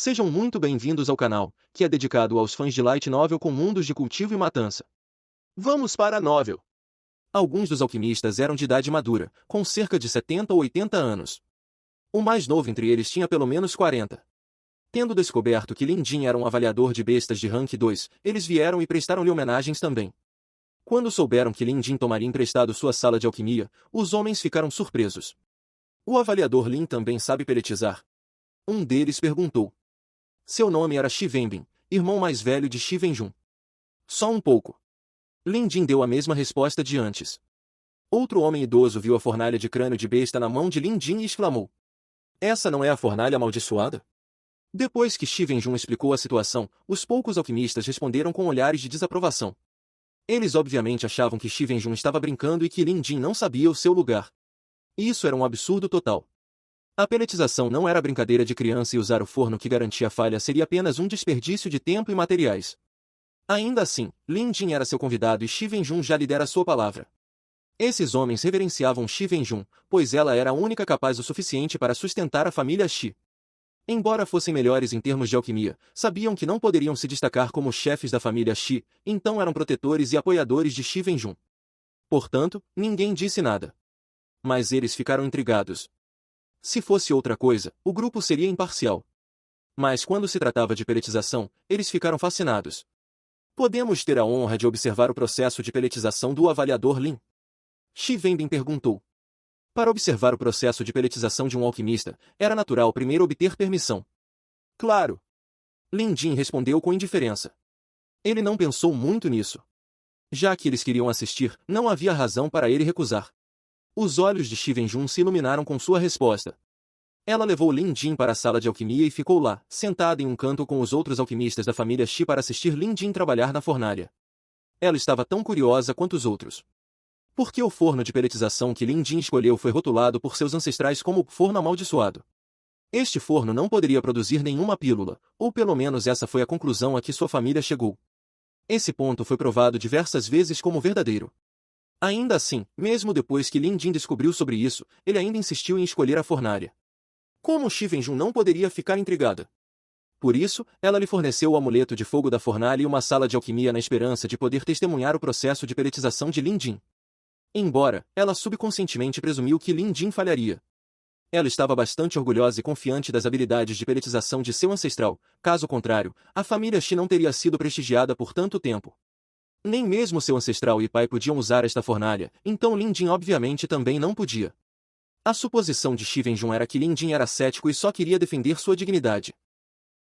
Sejam muito bem-vindos ao canal, que é dedicado aos fãs de Light Novel com mundos de cultivo e matança. Vamos para a novel. Alguns dos alquimistas eram de idade madura, com cerca de 70 ou 80 anos. O mais novo entre eles tinha pelo menos 40. Tendo descoberto que Lin Jin era um avaliador de bestas de rank 2, eles vieram e prestaram-lhe homenagens também. Quando souberam que Lin Jin tomaria emprestado sua sala de alquimia, os homens ficaram surpresos. O avaliador Lin também sabe peletizar? Um deles perguntou. Seu nome era Shi Wenbin, irmão mais velho de Shi Wenjun. Só um pouco. Lin Jin deu a mesma resposta de antes. Outro homem idoso viu a fornalha de crânio de besta na mão de Lin Jin e exclamou. Essa não é a fornalha amaldiçoada? Depois que Shi Wenjun explicou a situação, os poucos alquimistas responderam com olhares de desaprovação. Eles obviamente achavam que Shi Wenjun estava brincando e que Lin Jin não sabia o seu lugar. Isso era um absurdo total. A peletização não era brincadeira de criança e usar o forno que garantia a falha seria apenas um desperdício de tempo e materiais. Ainda assim, Lin Jin era seu convidado e Shi Wenjun já lhe dera sua palavra. Esses homens reverenciavam Shi Wenjun, pois ela era a única capaz o suficiente para sustentar a família Shi. Embora fossem melhores em termos de alquimia, sabiam que não poderiam se destacar como chefes da família Shi, então eram protetores e apoiadores de Shi Wenjun. Portanto, ninguém disse nada. Mas eles ficaram intrigados. Se fosse outra coisa, o grupo seria imparcial. Mas quando se tratava de peletização, eles ficaram fascinados. Podemos ter a honra de observar o processo de peletização do avaliador Lin? Shi Wenbin perguntou. Para observar o processo de peletização de um alquimista, era natural primeiro obter permissão. Claro. Lin Jin respondeu com indiferença. Ele não pensou muito nisso. Já que eles queriam assistir, não havia razão para ele recusar. Os olhos de Shi Wenjun se iluminaram com sua resposta. Ela levou Lin Jin para a sala de alquimia e ficou lá, sentada em um canto com os outros alquimistas da família Shi para assistir Lin Jin trabalhar na fornalha. Ela estava tão curiosa quanto os outros. Por que o forno de peletização que Lin Jin escolheu foi rotulado por seus ancestrais como forno amaldiçoado? Este forno não poderia produzir nenhuma pílula, ou pelo menos essa foi a conclusão a que sua família chegou. Esse ponto foi provado diversas vezes como verdadeiro. Ainda assim, mesmo depois que Lin Jin descobriu sobre isso, ele ainda insistiu em escolher a fornalha. Como Shi Wenjun não poderia ficar intrigada? Por isso, ela lhe forneceu o amuleto de fogo da fornalha e uma sala de alquimia na esperança de poder testemunhar o processo de peletização de Lin Jin. Embora, ela subconscientemente presumiu que Lin Jin falharia. Ela estava bastante orgulhosa e confiante das habilidades de peletização de seu ancestral, caso contrário, a família Shi não teria sido prestigiada por tanto tempo. Nem mesmo seu ancestral e pai podiam usar esta fornalha, então Lin Jin obviamente também não podia. A suposição de Shi Wenjun era que Lin Jin era cético e só queria defender sua dignidade.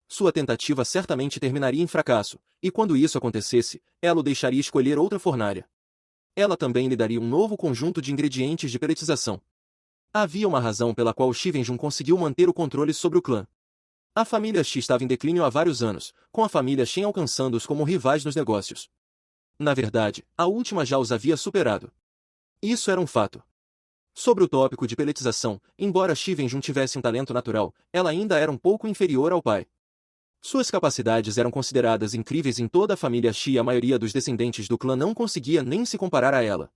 Sua tentativa certamente terminaria em fracasso, e quando isso acontecesse, ela o deixaria escolher outra fornalha. Ela também lhe daria um novo conjunto de ingredientes de peletização. Havia uma razão pela qual Shi Wenjun conseguiu manter o controle sobre o clã. A família Shi estava em declínio há vários anos, com a família Shen alcançando-os como rivais nos negócios. Na verdade, a última já os havia superado. Isso era um fato. Sobre o tópico de peletização, embora Shi Wenjun tivesse um talento natural, ela ainda era um pouco inferior ao pai. Suas capacidades eram consideradas incríveis em toda a família Shi e a maioria dos descendentes do clã não conseguia nem se comparar a ela.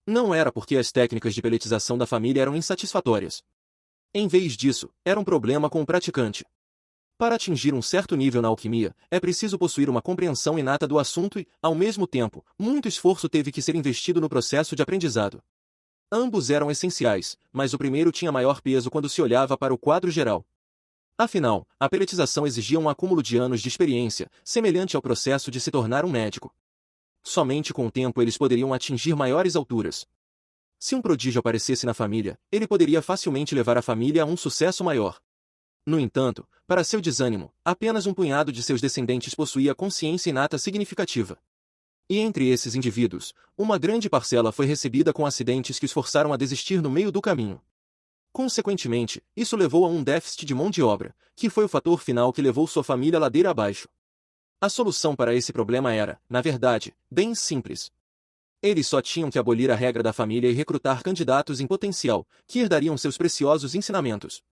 Não era porque as técnicas de peletização da família eram insatisfatórias. Em vez disso, era um problema com o praticante. Para atingir um certo nível na alquimia, é preciso possuir uma compreensão inata do assunto e, ao mesmo tempo, muito esforço teve que ser investido no processo de aprendizado. Ambos eram essenciais, mas o primeiro tinha maior peso quando se olhava para o quadro geral. Afinal, a peletização exigia um acúmulo de anos de experiência, semelhante ao processo de se tornar um médico. Somente com o tempo eles poderiam atingir maiores alturas. Se um prodígio aparecesse na família, ele poderia facilmente levar a família a um sucesso maior. No entanto, para seu desânimo, apenas um punhado de seus descendentes possuía consciência inata significativa. E entre esses indivíduos, uma grande parcela foi recebida com acidentes que os forçaram a desistir no meio do caminho. Consequentemente, isso levou a um déficit de mão de obra, que foi o fator final que levou sua família ladeira abaixo. A solução para esse problema era, na verdade, bem simples. Eles só tinham que abolir a regra da família e recrutar candidatos em potencial, que herdariam seus preciosos ensinamentos.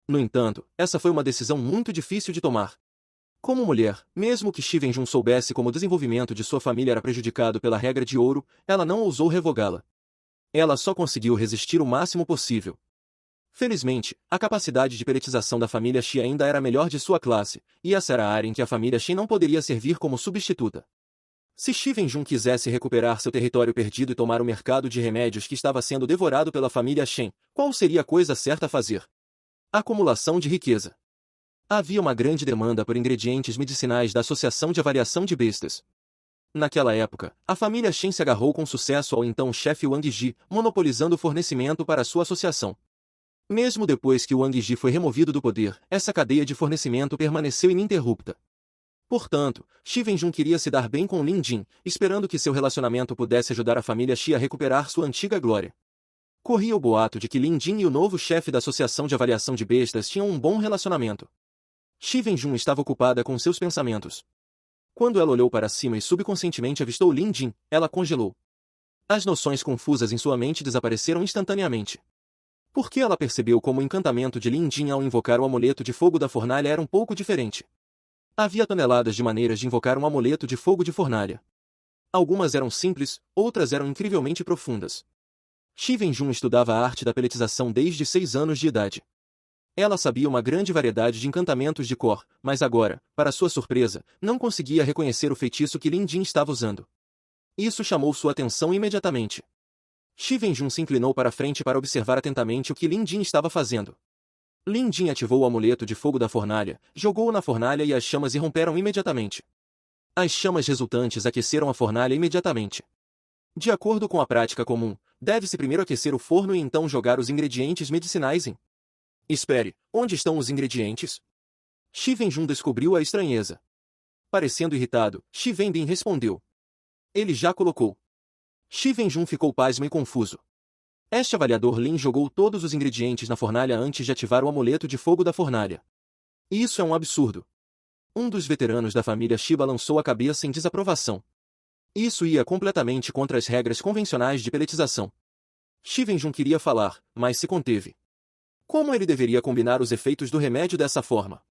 No entanto, essa foi uma decisão muito difícil de tomar. Como mulher, mesmo que Shi Wenjun soubesse como o desenvolvimento de sua família era prejudicado pela regra de ouro, ela não ousou revogá-la. Ela só conseguiu resistir o máximo possível. Felizmente, a capacidade de peletização da família Shi ainda era a melhor de sua classe, e essa era a área em que a família Shen não poderia servir como substituta. Se Shi Venjun quisesse recuperar seu território perdido e tomar o mercado de remédios que estava sendo devorado pela família Shen, qual seria a coisa certa a fazer? Acumulação de riqueza. Havia uma grande demanda por ingredientes medicinais da Associação de Avaliação de Bestas. Naquela época, a família Shen se agarrou com sucesso ao então chefe Wang Ji, monopolizando o fornecimento para sua associação. Mesmo depois que Wang Ji foi removido do poder, essa cadeia de fornecimento permaneceu ininterrupta. Portanto, Shi Venjun queria se dar bem com Lin Jin, esperando que seu relacionamento pudesse ajudar a família Shi a recuperar sua antiga glória. Corria o boato de que Lin Jin e o novo chefe da Associação de Avaliação de Bestas tinham um bom relacionamento. Shi Venjun estava ocupada com seus pensamentos. Quando ela olhou para cima e subconscientemente avistou Lin Jin, ela congelou. As noções confusas em sua mente desapareceram instantaneamente. Porque ela percebeu como o encantamento de Lin Jin ao invocar o amuleto de fogo da fornalha era um pouco diferente. Havia toneladas de maneiras de invocar um amuleto de fogo de fornalha. Algumas eram simples, outras eram incrivelmente profundas. Shi Venjun estudava a arte da peletização desde 6 anos de idade. Ela sabia uma grande variedade de encantamentos de cor, mas agora, para sua surpresa, não conseguia reconhecer o feitiço que Lin Jin estava usando. Isso chamou sua atenção imediatamente. Shi Venjun se inclinou para frente para observar atentamente o que Lin Jin estava fazendo. Lin Jin ativou o amuleto de fogo da fornalha, jogou-o na fornalha e as chamas irromperam imediatamente. As chamas resultantes aqueceram a fornalha imediatamente. De acordo com a prática comum, deve-se primeiro aquecer o forno e então jogar os ingredientes medicinais em. Espere, onde estão os ingredientes? Shi Venjun descobriu a estranheza. Parecendo irritado, Shi Venbin respondeu. Ele já colocou. Shi Venjun ficou pasmo e confuso. Este avaliador Lin jogou todos os ingredientes na fornalha antes de ativar o amuleto de fogo da fornalha. Isso é um absurdo. Um dos veteranos da família Shi balançou a cabeça em desaprovação. Isso ia completamente contra as regras convencionais de peletização. Shi Venjun queria falar, mas se conteve. Como ele deveria combinar os efeitos do remédio dessa forma?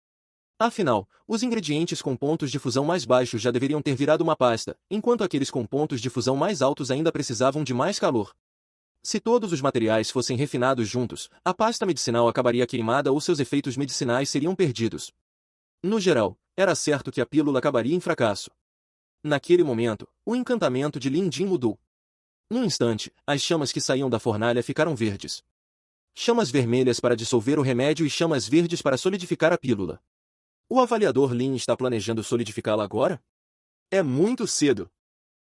Afinal, os ingredientes com pontos de fusão mais baixos já deveriam ter virado uma pasta, enquanto aqueles com pontos de fusão mais altos ainda precisavam de mais calor. Se todos os materiais fossem refinados juntos, a pasta medicinal acabaria queimada ou seus efeitos medicinais seriam perdidos. No geral, era certo que a pílula acabaria em fracasso. Naquele momento, o encantamento de Lin Jin mudou. Num instante, as chamas que saíam da fornalha ficaram verdes. Chamas vermelhas para dissolver o remédio e chamas verdes para solidificar a pílula. O avaliador Lin está planejando solidificá-la agora? É muito cedo.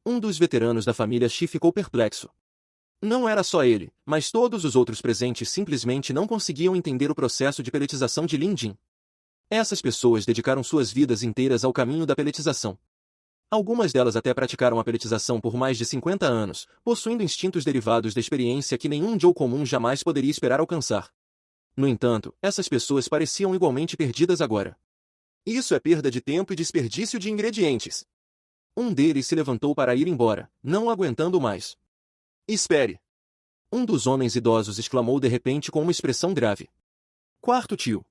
Um dos veteranos da família Shi ficou perplexo. Não era só ele, mas todos os outros presentes simplesmente não conseguiam entender o processo de peletização de Lin Jin. Essas pessoas dedicaram suas vidas inteiras ao caminho da peletização. Algumas delas até praticaram a peletização por mais de 50 anos, possuindo instintos derivados da experiência que nenhum Joe comum jamais poderia esperar alcançar. No entanto, essas pessoas pareciam igualmente perdidas agora. Isso é perda de tempo e desperdício de ingredientes. Um deles se levantou para ir embora, não aguentando mais. Espere! Um dos homens idosos exclamou de repente com uma expressão grave. Quarto tio.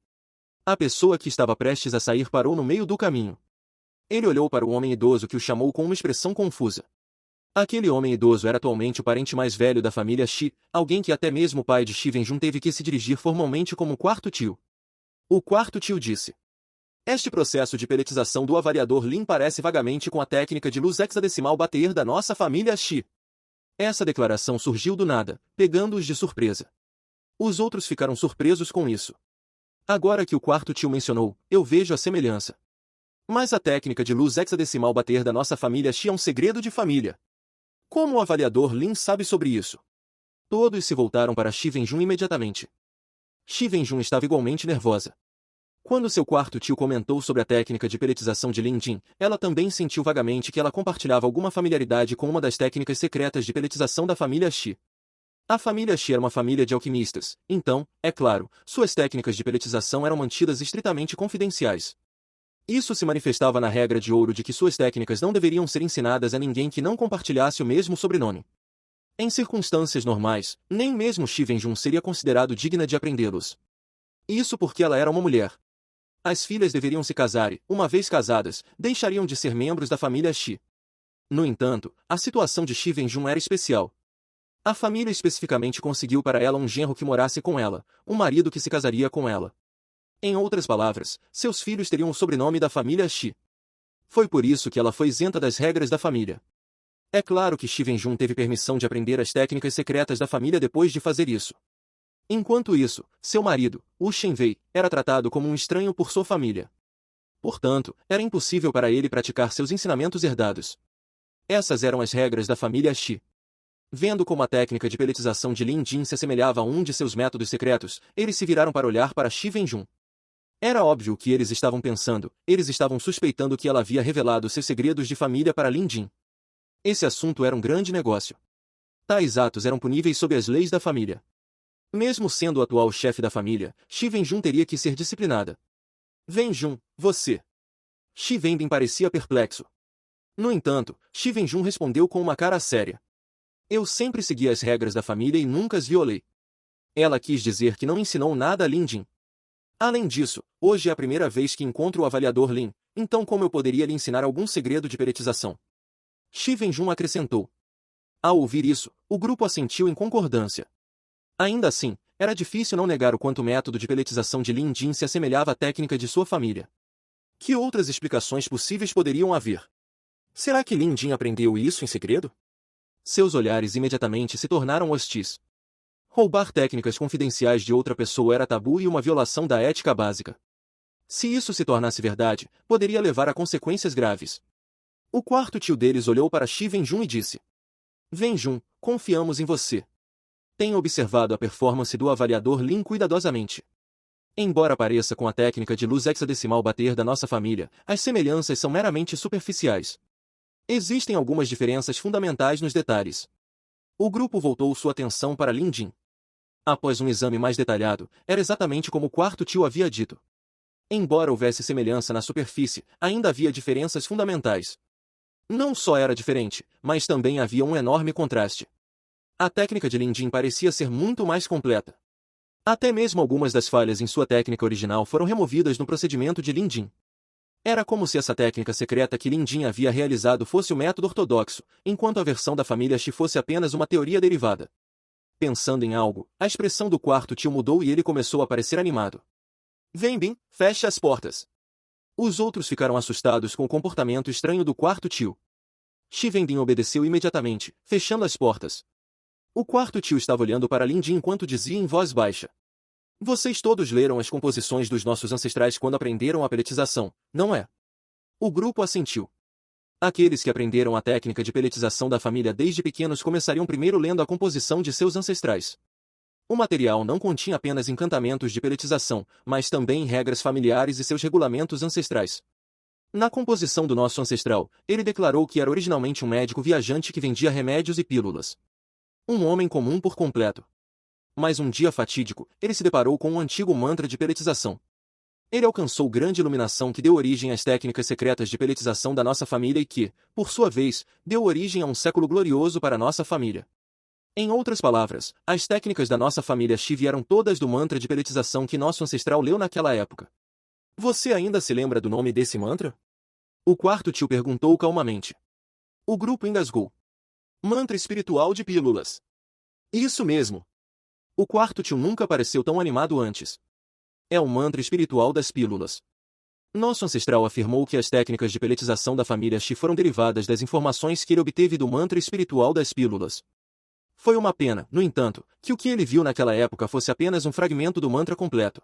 A pessoa que estava prestes a sair parou no meio do caminho. Ele olhou para o homem idoso que o chamou com uma expressão confusa. Aquele homem idoso era atualmente o parente mais velho da família Shi, alguém que até mesmo o pai de Shi Venjun teve que se dirigir formalmente como quarto tio. O quarto tio disse. Este processo de peletização do avaliador Lin parece vagamente com a técnica de luz hexadecimal bater da nossa família Shi. Essa declaração surgiu do nada, pegando-os de surpresa. Os outros ficaram surpresos com isso. Agora que o quarto tio mencionou, eu vejo a semelhança. Mas a técnica de luz hexadecimal bater da nossa família Shi é um segredo de família. Como o avaliador Lin sabe sobre isso? Todos se voltaram para Shi Venjun imediatamente. Shi Venjun estava igualmente nervosa. Quando seu quarto tio comentou sobre a técnica de peletização de Lin Jin, ela também sentiu vagamente que ela compartilhava alguma familiaridade com uma das técnicas secretas de peletização da família Shi. A família Shi era uma família de alquimistas, então, é claro, suas técnicas de peletização eram mantidas estritamente confidenciais. Isso se manifestava na regra de ouro de que suas técnicas não deveriam ser ensinadas a ninguém que não compartilhasse o mesmo sobrenome. Em circunstâncias normais, nem mesmo Shi Venjun seria considerado digna de aprendê-los. Isso porque ela era uma mulher. As filhas deveriam se casar e, uma vez casadas, deixariam de ser membros da família Shi. No entanto, a situação de Shi Venjun era especial. A família especificamente conseguiu para ela um genro que morasse com ela, um marido que se casaria com ela. Em outras palavras, seus filhos teriam o sobrenome da família Shi. Foi por isso que ela foi isenta das regras da família. É claro que Shi Wenjun teve permissão de aprender as técnicas secretas da família depois de fazer isso. Enquanto isso, seu marido, Wu Shenwei, era tratado como um estranho por sua família. Portanto, era impossível para ele praticar seus ensinamentos herdados. Essas eram as regras da família Shi. Vendo como a técnica de peletização de Lin Jin se assemelhava a um de seus métodos secretos, eles se viraram para olhar para Shi Wenjun. Era óbvio o que eles estavam pensando, eles estavam suspeitando que ela havia revelado seus segredos de família para Lin Jin. Esse assunto era um grande negócio. Tais atos eram puníveis sob as leis da família. Mesmo sendo o atual chefe da família, Shi Wenjun teria que ser disciplinada. Wenjun, você. Shi Wenbin parecia perplexo. No entanto, Shi Wenjun respondeu com uma cara séria. Eu sempre segui as regras da família e nunca as violei. Ela quis dizer que não ensinou nada a Lin Jin. Além disso, hoje é a primeira vez que encontro o avaliador Lin, então como eu poderia lhe ensinar algum segredo de peletização? Shi Wenjun acrescentou. Ao ouvir isso, o grupo assentiu em concordância. Ainda assim, era difícil não negar o quanto o método de peletização de Lin Jin se assemelhava à técnica de sua família. Que outras explicações possíveis poderiam haver? Será que Lin Jin aprendeu isso em segredo? Seus olhares imediatamente se tornaram hostis. Roubar técnicas confidenciais de outra pessoa era tabu e uma violação da ética básica. Se isso se tornasse verdade, poderia levar a consequências graves. O quarto tio deles olhou para Shi Wenjun e disse. Wenjun, confiamos em você. Tenho observado a performance do avaliador Lin cuidadosamente. Embora pareça com a técnica de luz hexadecimal bater da nossa família, as semelhanças são meramente superficiais. Existem algumas diferenças fundamentais nos detalhes. O grupo voltou sua atenção para Lin Jin. Após um exame mais detalhado, era exatamente como o quarto tio havia dito. Embora houvesse semelhança na superfície, ainda havia diferenças fundamentais. Não só era diferente, mas também havia um enorme contraste. A técnica de Lin Jin parecia ser muito mais completa. Até mesmo algumas das falhas em sua técnica original foram removidas no procedimento de Lin Jin. Era como se essa técnica secreta que Lin Jin havia realizado fosse o método ortodoxo, enquanto a versão da família Shi fosse apenas uma teoria derivada. Pensando em algo, a expressão do quarto tio mudou e ele começou a parecer animado. Wenbin, feche as portas. Os outros ficaram assustados com o comportamento estranho do quarto tio. Shi Wenbin obedeceu imediatamente, fechando as portas. O quarto tio estava olhando para Lin Jin enquanto dizia em voz baixa. Vocês todos leram as composições dos nossos ancestrais quando aprenderam a peletização, não é? O grupo assentiu. Aqueles que aprenderam a técnica de peletização da família desde pequenos começariam primeiro lendo a composição de seus ancestrais. O material não continha apenas encantamentos de peletização, mas também regras familiares e seus regulamentos ancestrais. Na composição do nosso ancestral, ele declarou que era originalmente um médico viajante que vendia remédios e pílulas. Um homem comum por completo. Mas um dia fatídico, ele se deparou com um antigo mantra de peletização. Ele alcançou grande iluminação que deu origem às técnicas secretas de peletização da nossa família e que, por sua vez, deu origem a um século glorioso para nossa família. Em outras palavras, as técnicas da nossa família Shi vieram todas do mantra de peletização que nosso ancestral leu naquela época. Você ainda se lembra do nome desse mantra? O quarto tio perguntou calmamente. O grupo engasgou. Mantra espiritual de pílulas. Isso mesmo. O quarto tio nunca pareceu tão animado antes. É o mantra espiritual das pílulas. Nosso ancestral afirmou que as técnicas de peletização da família Shi foram derivadas das informações que ele obteve do mantra espiritual das pílulas. Foi uma pena, no entanto, que o que ele viu naquela época fosse apenas um fragmento do mantra completo.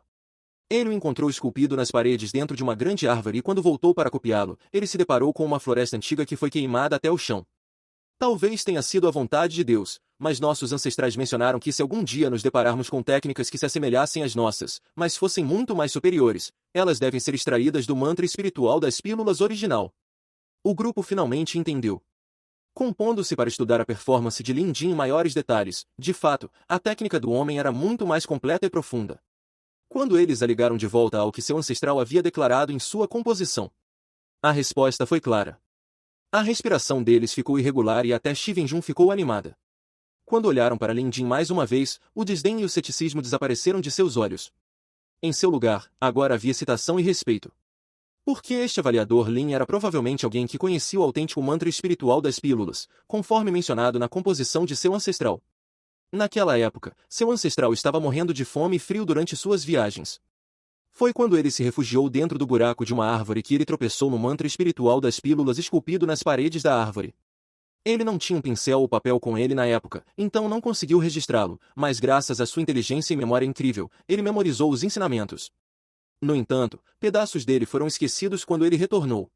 Ele o encontrou esculpido nas paredes dentro de uma grande árvore e quando voltou para copiá-lo, ele se deparou com uma floresta antiga que foi queimada até o chão. Talvez tenha sido a vontade de Deus, mas nossos ancestrais mencionaram que se algum dia nos depararmos com técnicas que se assemelhassem às nossas, mas fossem muito mais superiores, elas devem ser extraídas do mantra espiritual das pílulas original. O grupo finalmente entendeu. Compondo-se para estudar a performance de Lin Jin em maiores detalhes, de fato, a técnica do homem era muito mais completa e profunda. Quando eles a ligaram de volta ao que seu ancestral havia declarado em sua composição, a resposta foi clara. A respiração deles ficou irregular e até Shi Wenjun ficou animada. Quando olharam para Lin Jin mais uma vez, o desdém e o ceticismo desapareceram de seus olhos. Em seu lugar, agora havia excitação e respeito. Porque este avaliador Lin era provavelmente alguém que conhecia o autêntico mantra espiritual das pílulas, conforme mencionado na composição de seu ancestral. Naquela época, seu ancestral estava morrendo de fome e frio durante suas viagens. Foi quando ele se refugiou dentro do buraco de uma árvore que ele tropeçou no mantra espiritual das pílulas esculpido nas paredes da árvore. Ele não tinha um pincel ou papel com ele na época, então não conseguiu registrá-lo, mas graças à sua inteligência e memória incrível, ele memorizou os ensinamentos. No entanto, pedaços dele foram esquecidos quando ele retornou.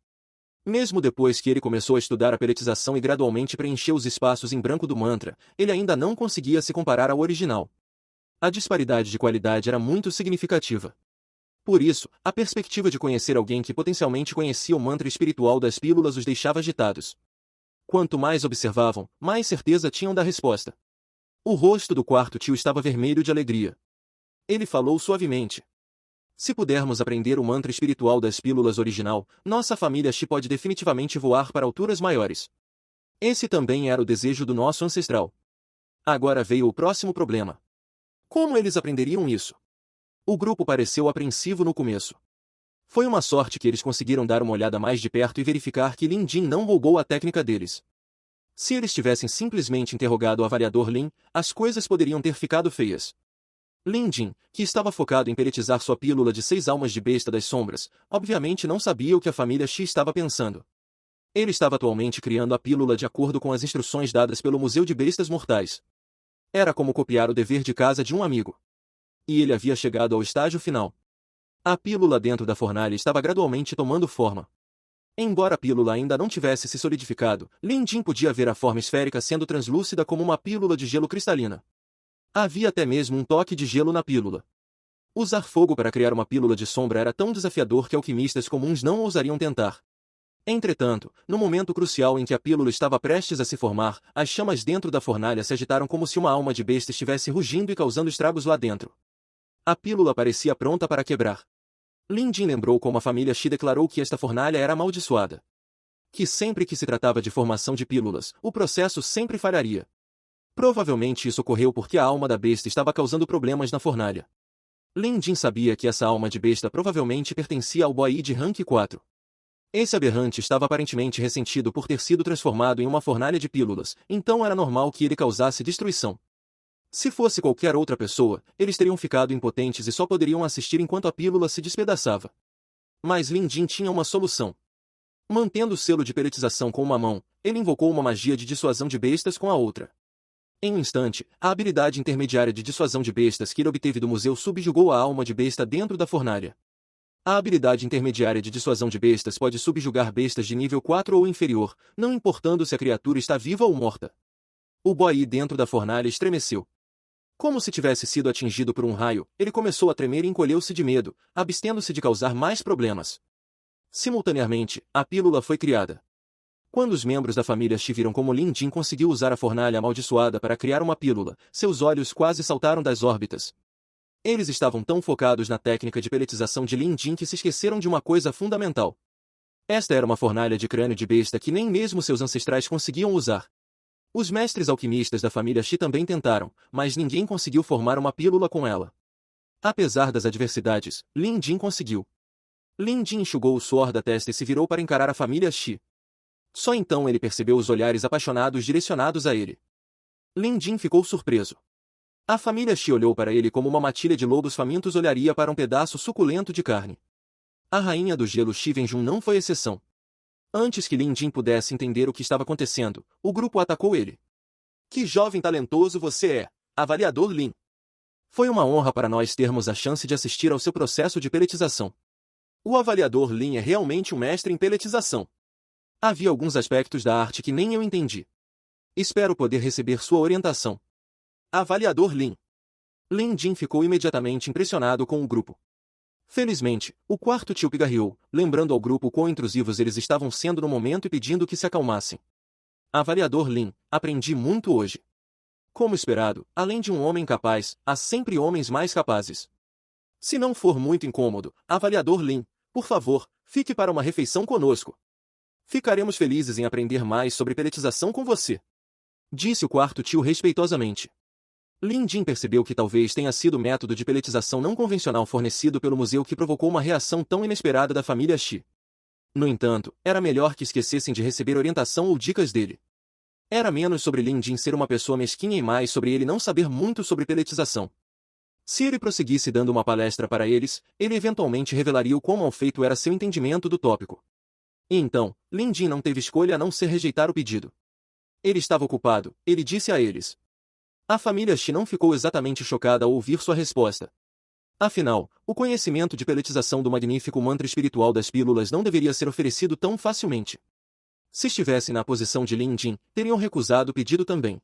Mesmo depois que ele começou a estudar a peletização e gradualmente preencheu os espaços em branco do mantra, ele ainda não conseguia se comparar ao original. A disparidade de qualidade era muito significativa. Por isso, a perspectiva de conhecer alguém que potencialmente conhecia o mantra espiritual das pílulas os deixava agitados. Quanto mais observavam, mais certeza tinham da resposta. O rosto do quarto tio estava vermelho de alegria. Ele falou suavemente. Se pudermos aprender o mantra espiritual das pílulas original, nossa família Xi pode definitivamente voar para alturas maiores. Esse também era o desejo do nosso ancestral. Agora veio o próximo problema. Como eles aprenderiam isso? O grupo pareceu apreensivo no começo. Foi uma sorte que eles conseguiram dar uma olhada mais de perto e verificar que Lin Jin não roubou a técnica deles. Se eles tivessem simplesmente interrogado o avaliador Lin, as coisas poderiam ter ficado feias. Lin Jin, que estava focado em peletizar sua pílula de 6 almas de besta das sombras, obviamente não sabia o que a família Xi estava pensando. Ele estava atualmente criando a pílula de acordo com as instruções dadas pelo Museu de Bestas Mortais. Era como copiar o dever de casa de um amigo. E ele havia chegado ao estágio final. A pílula dentro da fornalha estava gradualmente tomando forma. Embora a pílula ainda não tivesse se solidificado, Lin Jin podia ver a forma esférica sendo translúcida como uma pílula de gelo cristalina. Havia até mesmo um toque de gelo na pílula. Usar fogo para criar uma pílula de sombra era tão desafiador que alquimistas comuns não ousariam tentar. Entretanto, no momento crucial em que a pílula estava prestes a se formar, as chamas dentro da fornalha se agitaram como se uma alma de besta estivesse rugindo e causando estragos lá dentro. A pílula parecia pronta para quebrar. Lin Jin lembrou como a família Xi declarou que esta fornalha era amaldiçoada. Que sempre que se tratava de formação de pílulas, o processo sempre falharia. Provavelmente isso ocorreu porque a alma da besta estava causando problemas na fornalha. Lin Jin sabia que essa alma de besta provavelmente pertencia ao Boai de Rank 4. Esse aberrante estava aparentemente ressentido por ter sido transformado em uma fornalha de pílulas, então era normal que ele causasse destruição. Se fosse qualquer outra pessoa, eles teriam ficado impotentes e só poderiam assistir enquanto a pílula se despedaçava. Mas Lin Jin tinha uma solução. Mantendo o selo de peletização com uma mão, ele invocou uma magia de dissuasão de bestas com a outra. Em um instante, a habilidade intermediária de dissuasão de bestas que ele obteve do museu subjugou a alma de besta dentro da fornalha. A habilidade intermediária de dissuasão de bestas pode subjugar bestas de nível 4 ou inferior, não importando se a criatura está viva ou morta. O Boai dentro da fornalha estremeceu. Como se tivesse sido atingido por um raio, ele começou a tremer e encolheu-se de medo, abstendo-se de causar mais problemas. Simultaneamente, a pílula foi criada. Quando os membros da família Xi viram como Lin Jin conseguiu usar a fornalha amaldiçoada para criar uma pílula, seus olhos quase saltaram das órbitas. Eles estavam tão focados na técnica de peletização de Lin Jin que se esqueceram de uma coisa fundamental. Esta era uma fornalha de crânio de besta que nem mesmo seus ancestrais conseguiam usar. Os mestres alquimistas da família Xi também tentaram, mas ninguém conseguiu formar uma pílula com ela. Apesar das adversidades, Lin Jin conseguiu. Lin Jin enxugou o suor da testa e se virou para encarar a família Xi. Só então ele percebeu os olhares apaixonados direcionados a ele. Lin Jin ficou surpreso. A família Xi olhou para ele como uma matilha de lobos famintos olharia para um pedaço suculento de carne. A rainha do gelo Xi Wenjun não foi exceção. Antes que Lin Jin pudesse entender o que estava acontecendo, o grupo atacou ele. Que jovem talentoso você é, avaliador Lin. Foi uma honra para nós termos a chance de assistir ao seu processo de peletização. O avaliador Lin é realmente um mestre em peletização. Havia alguns aspectos da arte que nem eu entendi. Espero poder receber sua orientação. Avaliador Lin. Lin Jin ficou imediatamente impressionado com o grupo. Felizmente, o quarto tio pigarreou, lembrando ao grupo quão intrusivos eles estavam sendo no momento e pedindo que se acalmassem. Avaliador Lin, aprendi muito hoje. Como esperado, além de um homem capaz, há sempre homens mais capazes. Se não for muito incômodo, avaliador Lin, por favor, fique para uma refeição conosco. Ficaremos felizes em aprender mais sobre peletização com você. Disse o quarto tio respeitosamente. Lin Jin percebeu que talvez tenha sido o método de peletização não convencional fornecido pelo museu que provocou uma reação tão inesperada da família Xi. No entanto, era melhor que esquecessem de receber orientação ou dicas dele. Era menos sobre Lin Jin ser uma pessoa mesquinha e mais sobre ele não saber muito sobre peletização. Se ele prosseguisse dando uma palestra para eles, ele eventualmente revelaria o quão mal feito era seu entendimento do tópico. E então, Lin Jin não teve escolha a não ser rejeitar o pedido. Ele estava ocupado, ele disse a eles. A família Shi não ficou exatamente chocada ao ouvir sua resposta. Afinal, o conhecimento de peletização do magnífico mantra espiritual das pílulas não deveria ser oferecido tão facilmente. Se estivessem na posição de Lin Jin, teriam recusado o pedido também.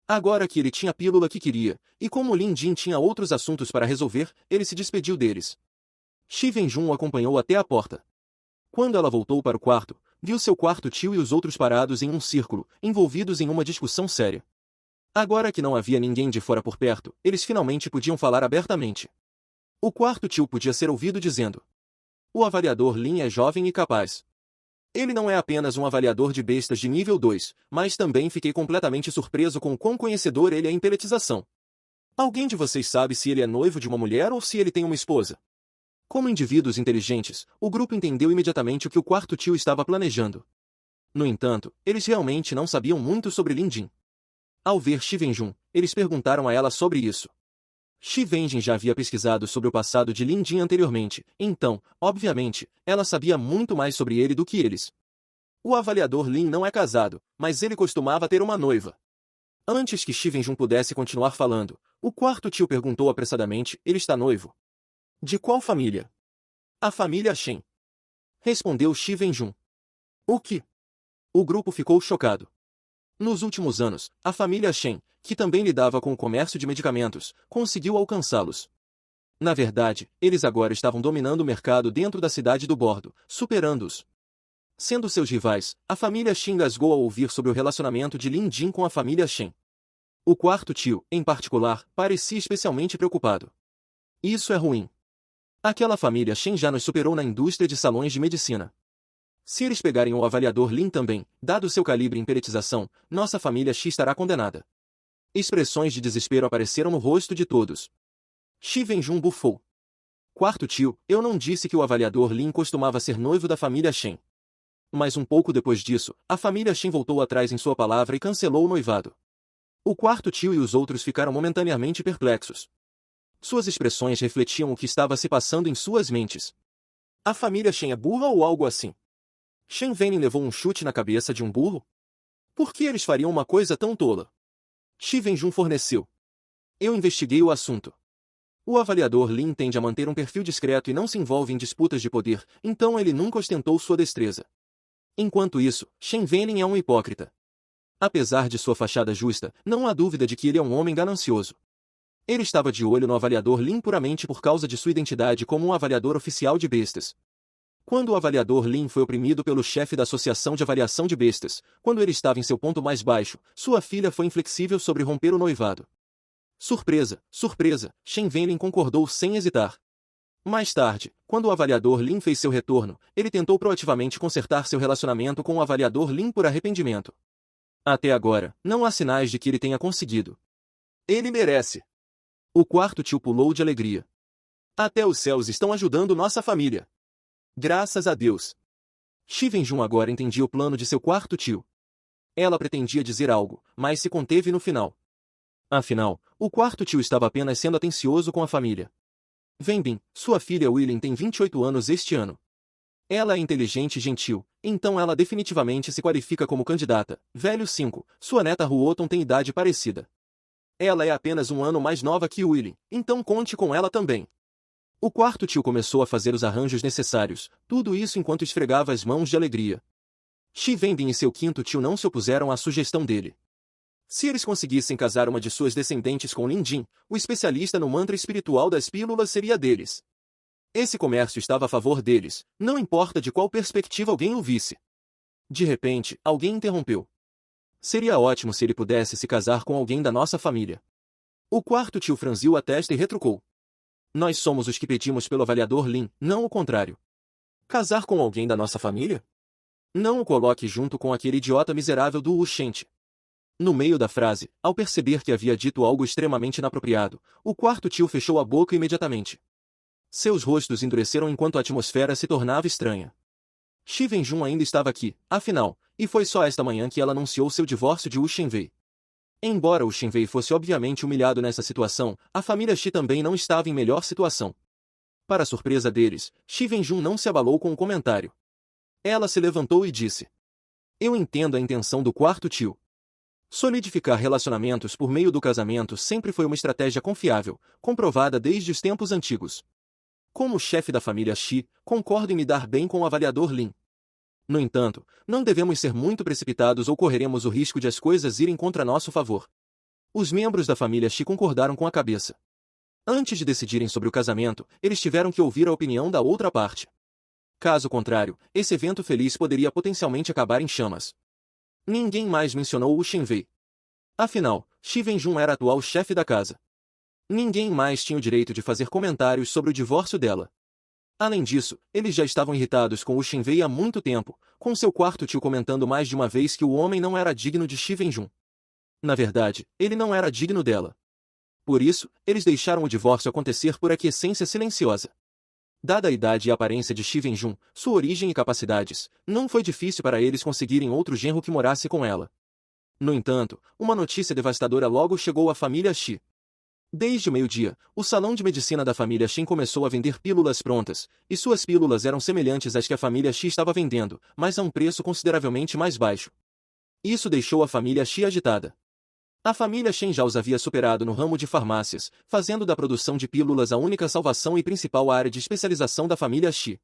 Agora que ele tinha a pílula que queria, e como Lin Jin tinha outros assuntos para resolver, ele se despediu deles. Shi Wenjun o acompanhou até a porta. Quando ela voltou para o quarto, viu seu quarto tio e os outros parados em um círculo, envolvidos em uma discussão séria. Agora que não havia ninguém de fora por perto, eles finalmente podiam falar abertamente. O quarto tio podia ser ouvido dizendo: o avaliador Lin é jovem e capaz. Ele não é apenas um avaliador de bestas de nível 2, mas também fiquei completamente surpreso com o quão conhecedor ele é em peletização. Alguém de vocês sabe se ele é noivo de uma mulher ou se ele tem uma esposa? Como indivíduos inteligentes, o grupo entendeu imediatamente o que o quarto tio estava planejando. No entanto, eles realmente não sabiam muito sobre Lin Jin. Ao ver Shi Wenjun, eles perguntaram a ela sobre isso. Shi Wenjin já havia pesquisado sobre o passado de Lin Jin anteriormente, então, obviamente, ela sabia muito mais sobre ele do que eles. O avaliador Lin não é casado, mas ele costumava ter uma noiva. Antes que Shi Wenjun pudesse continuar falando, o quarto tio perguntou apressadamente: ele está noivo? De qual família? A família Shen. Respondeu Shi Wenjun. O que? O grupo ficou chocado. Nos últimos anos, a família Shen, que também lidava com o comércio de medicamentos, conseguiu alcançá-los. Na verdade, eles agora estavam dominando o mercado dentro da cidade do Bordo, superando-os. Sendo seus rivais, a família Shen engasgou ao ouvir sobre o relacionamento de Lin Jin com a família Shen. O quarto tio, em particular, parecia especialmente preocupado. Isso é ruim. Aquela família Shen já nos superou na indústria de salões de medicina. Se eles pegarem o avaliador Lin também, dado seu calibre em peletização, nossa família Shi estará condenada. Expressões de desespero apareceram no rosto de todos. Shi Wenjun bufou. Quarto tio, eu não disse que o avaliador Lin costumava ser noivo da família Shen. Mas um pouco depois disso, a família Shen voltou atrás em sua palavra e cancelou o noivado. O quarto tio e os outros ficaram momentaneamente perplexos. Suas expressões refletiam o que estava se passando em suas mentes. A família Shen é burra ou algo assim? Shen Wenin levou um chute na cabeça de um burro? Por que eles fariam uma coisa tão tola? Shi Wenjun forneceu. Eu investiguei o assunto. O avaliador Lin tende a manter um perfil discreto e não se envolve em disputas de poder, então ele nunca ostentou sua destreza. Enquanto isso, Shen Wenin é um hipócrita. Apesar de sua fachada justa, não há dúvida de que ele é um homem ganancioso. Ele estava de olho no avaliador Lin puramente por causa de sua identidade como um avaliador oficial de bestas. Quando o avaliador Lin foi oprimido pelo chefe da Associação de Avaliação de Bestas, quando ele estava em seu ponto mais baixo, sua filha foi inflexível sobre romper o noivado. Surpresa, surpresa, Shen Wenin concordou sem hesitar. Mais tarde, quando o avaliador Lin fez seu retorno, ele tentou proativamente consertar seu relacionamento com o avaliador Lin por arrependimento. Até agora, não há sinais de que ele tenha conseguido. Ele merece. O quarto tio pulou de alegria. Até os céus estão ajudando nossa família. Graças a Deus. Shi Wenjun agora entendia o plano de seu quarto tio. Ela pretendia dizer algo, mas se conteve no final. Afinal, o quarto tio estava apenas sendo atencioso com a família. Wenbin, sua filha William tem 28 anos este ano. Ela é inteligente e gentil, então ela definitivamente se qualifica como candidata. Velho 5, sua neta Ruoton tem idade parecida. Ela é apenas um ano mais nova que William, então conte com ela também. O quarto tio começou a fazer os arranjos necessários, tudo isso enquanto esfregava as mãos de alegria. Shi Wenbin e seu quinto tio não se opuseram à sugestão dele. Se eles conseguissem casar uma de suas descendentes com Lin Jin, o especialista no mantra espiritual das pílulas seria deles. Esse comércio estava a favor deles, não importa de qual perspectiva alguém o visse. De repente, alguém interrompeu. Seria ótimo se ele pudesse se casar com alguém da nossa família. O quarto tio franziu a testa e retrucou. Nós somos os que pedimos pelo avaliador Lin, não o contrário. Casar com alguém da nossa família? Não o coloque junto com aquele idiota miserável do Ushente. No meio da frase, ao perceber que havia dito algo extremamente inapropriado, o quarto tio fechou a boca imediatamente. Seus rostos endureceram enquanto a atmosfera se tornava estranha. Shi Wenjun ainda estava aqui, afinal, e foi só esta manhã que ela anunciou seu divórcio de Wu Shenwei. Embora Wu Shenwei fosse obviamente humilhado nessa situação, a família Shi também não estava em melhor situação. Para a surpresa deles, Shi Wenjun não se abalou com o comentário. Ela se levantou e disse: Eu entendo a intenção do quarto tio. Solidificar relacionamentos por meio do casamento sempre foi uma estratégia confiável, comprovada desde os tempos antigos. Como chefe da família Shi, concordo em me dar bem com o avaliador Lin. No entanto, não devemos ser muito precipitados ou correremos o risco de as coisas irem contra nosso favor. Os membros da família Shi concordaram com a cabeça. Antes de decidirem sobre o casamento, eles tiveram que ouvir a opinião da outra parte. Caso contrário, esse evento feliz poderia potencialmente acabar em chamas. Ninguém mais mencionou Wu Shenwei. Afinal, Shi Wenjun era atual chefe da casa. Ninguém mais tinha o direito de fazer comentários sobre o divórcio dela. Além disso, eles já estavam irritados com Wu Shenwei há muito tempo, com seu quarto tio comentando mais de uma vez que o homem não era digno de Shi Wenjun. Na verdade, ele não era digno dela. Por isso, eles deixaram o divórcio acontecer por aquiescência silenciosa. Dada a idade e a aparência de Shi Wenjun, sua origem e capacidades, não foi difícil para eles conseguirem outro genro que morasse com ela. No entanto, uma notícia devastadora logo chegou à família Shi. Desde o meio-dia, o salão de medicina da família Shen começou a vender pílulas prontas, e suas pílulas eram semelhantes às que a família Shi estava vendendo, mas a um preço consideravelmente mais baixo. Isso deixou a família Shi agitada. A família Shen já os havia superado no ramo de farmácias, fazendo da produção de pílulas a única salvação e principal área de especialização da família Shi.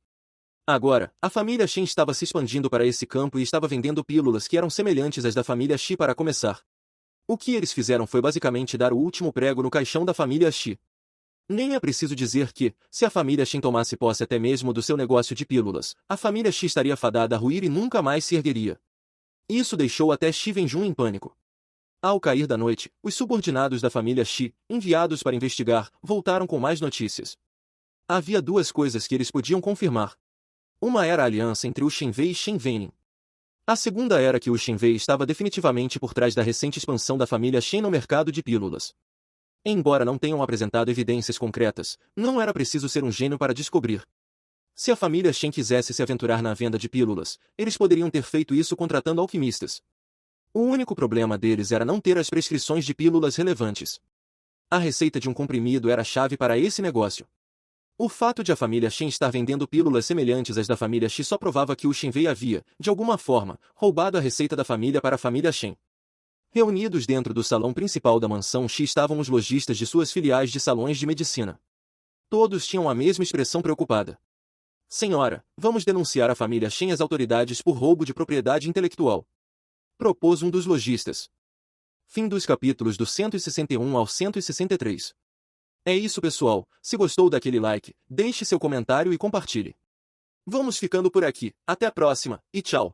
Agora, a família Shen estava se expandindo para esse campo e estava vendendo pílulas que eram semelhantes às da família Shi para começar. O que eles fizeram foi basicamente dar o último prego no caixão da família Shi. Nem é preciso dizer que, se a família Shen tomasse posse até mesmo do seu negócio de pílulas, a família Shi estaria fadada a ruir e nunca mais se ergueria. Isso deixou até Shi Wenjun em pânico. Ao cair da noite, os subordinados da família Shi, enviados para investigar, voltaram com mais notícias. Havia duas coisas que eles podiam confirmar. Uma era a aliança entre Wu Shenwei e Shen Weinin. A segunda era que Wu Shenwei estava definitivamente por trás da recente expansão da família Shen no mercado de pílulas. Embora não tenham apresentado evidências concretas, não era preciso ser um gênio para descobrir. Se a família Shen quisesse se aventurar na venda de pílulas, eles poderiam ter feito isso contratando alquimistas. O único problema deles era não ter as prescrições de pílulas relevantes. A receita de um comprimido era a chave para esse negócio. O fato de a família Shen estar vendendo pílulas semelhantes às da família Shi só provava que o Shenwei havia, de alguma forma, roubado a receita da família para a família Shen. Reunidos dentro do salão principal da mansão Shi estavam os lojistas de suas filiais de salões de medicina. Todos tinham a mesma expressão preocupada. Senhora, vamos denunciar a família Shen às autoridades por roubo de propriedade intelectual. Propôs um dos lojistas. Fim dos capítulos do 161 ao 163. É isso, pessoal. Se gostou daquele like, deixe seu comentário e compartilhe. Vamos ficando por aqui. Até a próxima, e tchau!